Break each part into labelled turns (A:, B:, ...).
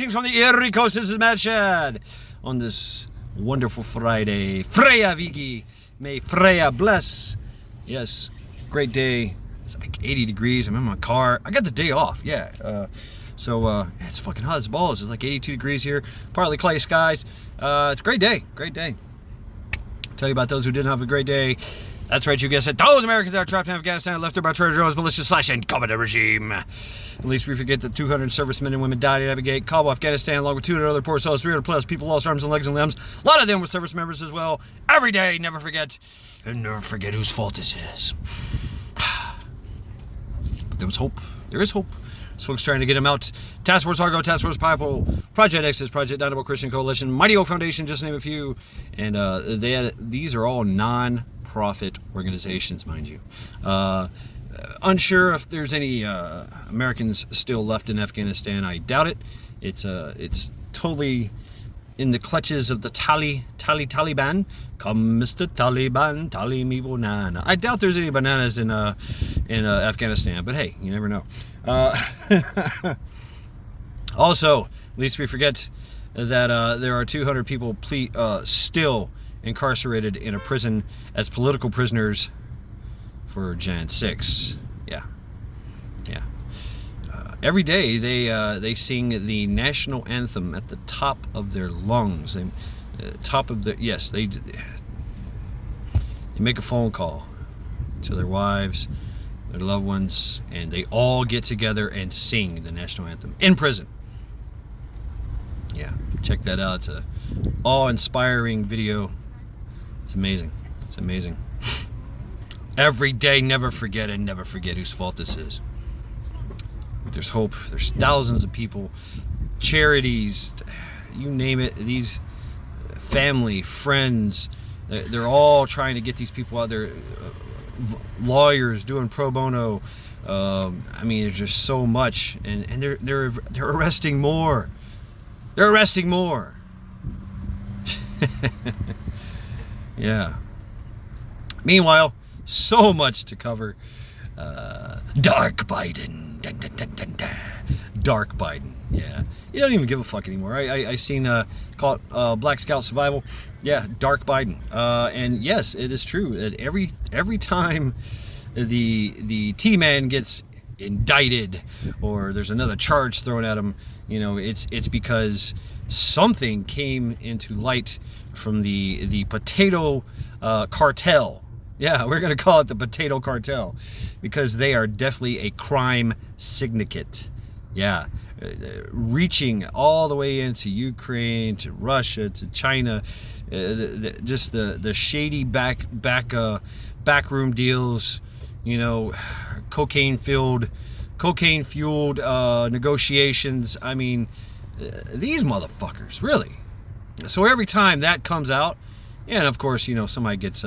A: Greetings from the Erie Coast. This is Matt Shad on this wonderful Friday. Freya Vigi. May Freya bless. Yes, great day. It's like 80 degrees. I'm in my car. I got the day off. Yeah. So it's fucking hot as balls. It's like 82 degrees here. Partly cloudy skies. It's a great day. Great day. Tell you about those who didn't have a great day. That's right, you guessed it. Those Americans that are trapped in Afghanistan, left there by Trader Joe's malicious / incompetent regime. At least we forget that 200 servicemen and women died at Abbey Gate, Kabul, Afghanistan, along with 200 other poor souls, 300 plus people lost arms and legs and limbs. A lot of them were service members as well. Every day, never forget. And never forget whose fault this is. But there was hope. There is hope. There's folks trying to get him out. Task Force Argo, Task Force Pineapple, Project Exodus, Project Dynamo Christian Coalition, Mighty Oak Foundation, just to name a few. And these are all non-profit organizations, mind you. Unsure if there's any Americans still left in Afghanistan. I doubt it. It's totally in the clutches of the Taliban. Come, Mr. Taliban, tali me banana. I doubt there's any bananas in Afghanistan, but hey, you never know. Also, at least we forget that there are 200 people still incarcerated in a prison as political prisoners for Jan 6. Yeah. Every day they sing the national anthem at the top of their lungs. They make a phone call to their wives, their loved ones, and they all get together and sing the national anthem in prison. Yeah, check that out. It's a awe-inspiring video. It's amazing. It's amazing. Every day, never forget, and never forget whose fault this is. But there's hope. There's thousands of people, charities, you name it. These family, friends, they're all trying to get these people out there. Lawyers doing pro bono. I mean, there's just so much, and they're arresting more. They're arresting more. Yeah. Meanwhile, so much to cover. Dark Biden. Dun, dun, dun, dun, dun. Dark Biden. Yeah. You don't even give a fuck anymore. I seen called Black Scout Survival. Yeah, Dark Biden. And yes, it is true that every time the T-man gets indicted or there's another charge thrown at him, you know, it's because something came into light from the potato cartel. Yeah, we're going to call it the potato cartel because they are definitely a crime syndicate. Yeah, reaching all the way into Ukraine, to Russia, to China, just the shady backroom deals, you know, cocaine fueled negotiations. I mean, these motherfuckers, really. So every time that comes out, and of course, you know, somebody gets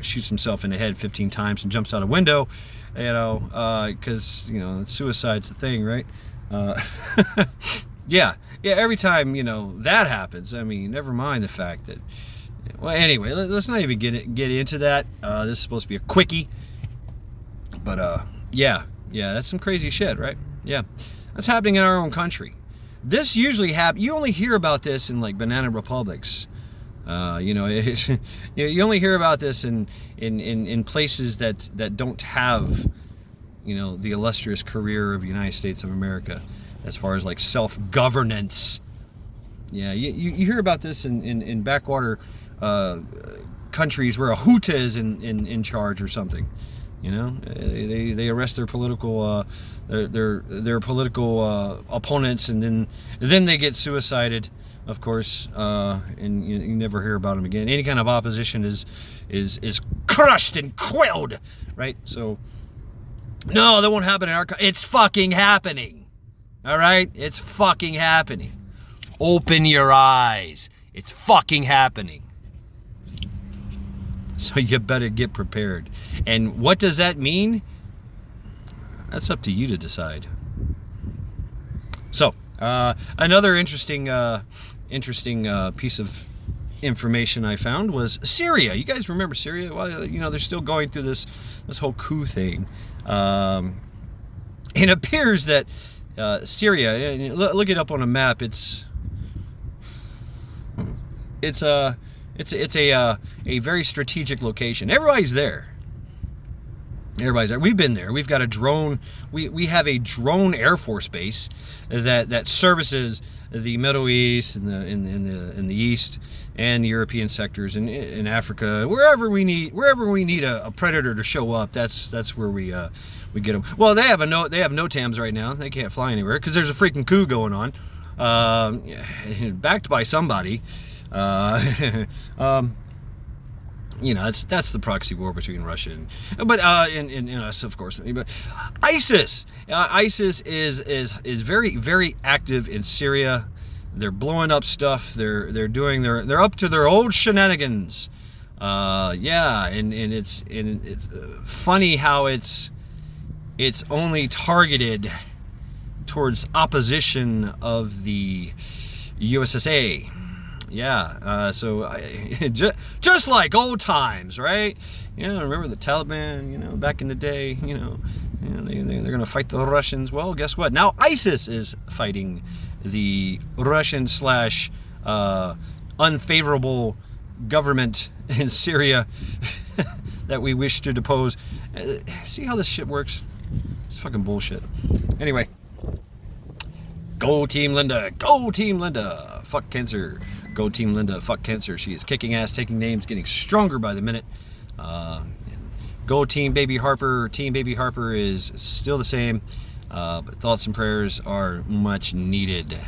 A: shoots himself in the head 15 times and jumps out a window, you know, because, you know, suicide's the thing, right? Yeah, every time, you know, that happens, I mean, never mind the fact that, well, anyway, let's not even get into that. This is supposed to be a quickie, but yeah, that's some crazy shit, right? Yeah, that's happening in our own country. This usually you only hear about this in like banana republics. You know, you only hear about this in places that don't have, you know, the illustrious career of the United States of America as far as like self-governance. Yeah, you hear about this in backwater countries where a junta is in charge or something. You know, they arrest their political opponents, and then they get suicided, of course, and you never hear about them again. Any kind of opposition is crushed and quelled, right? So, no, that won't happen in our country. It's fucking happening. All right, it's fucking happening. Open your eyes. It's fucking happening. So you better get prepared. And what does that mean? That's up to you to decide. So, another interesting piece of information I found was Syria. You guys remember Syria? Well, you know, they're still going through this whole coup thing. It appears that Syria. Look it up on a map. It's a very strategic location. Everybody's there. Everybody's there. We've been there. We've got a drone. We have a drone Air Force base that services the Middle East and in the East and the European sectors and in Africa, wherever we need a predator to show up. That's where we get them. Well, they have NOTAMs right now. They can't fly anywhere because there's a freaking coup going on, backed by somebody. That's the proxy war between Russia and us, of course. But ISIS is very, very active in Syria. They're blowing up stuff. They're up to their old shenanigans. And it's funny how it's only targeted towards opposition of the USSA. Yeah, just like old times, right? Remember the Taliban, back in the day, they're going to fight the Russians. Well, guess what? Now ISIS is fighting the Russian / unfavorable government in Syria that we wish to depose. See how this shit works? It's fucking bullshit. Anyway, go Team Linda. Go Team Linda. Fuck cancer. Go Team Linda. Fuck cancer. She is kicking ass, taking names, getting stronger by the minute. Go TeamBabyHarper. TeamBabyHarper is still the same, but thoughts and prayers are much needed.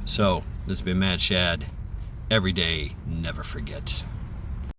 A: So, this has been Mad Shad. Every day, never forget.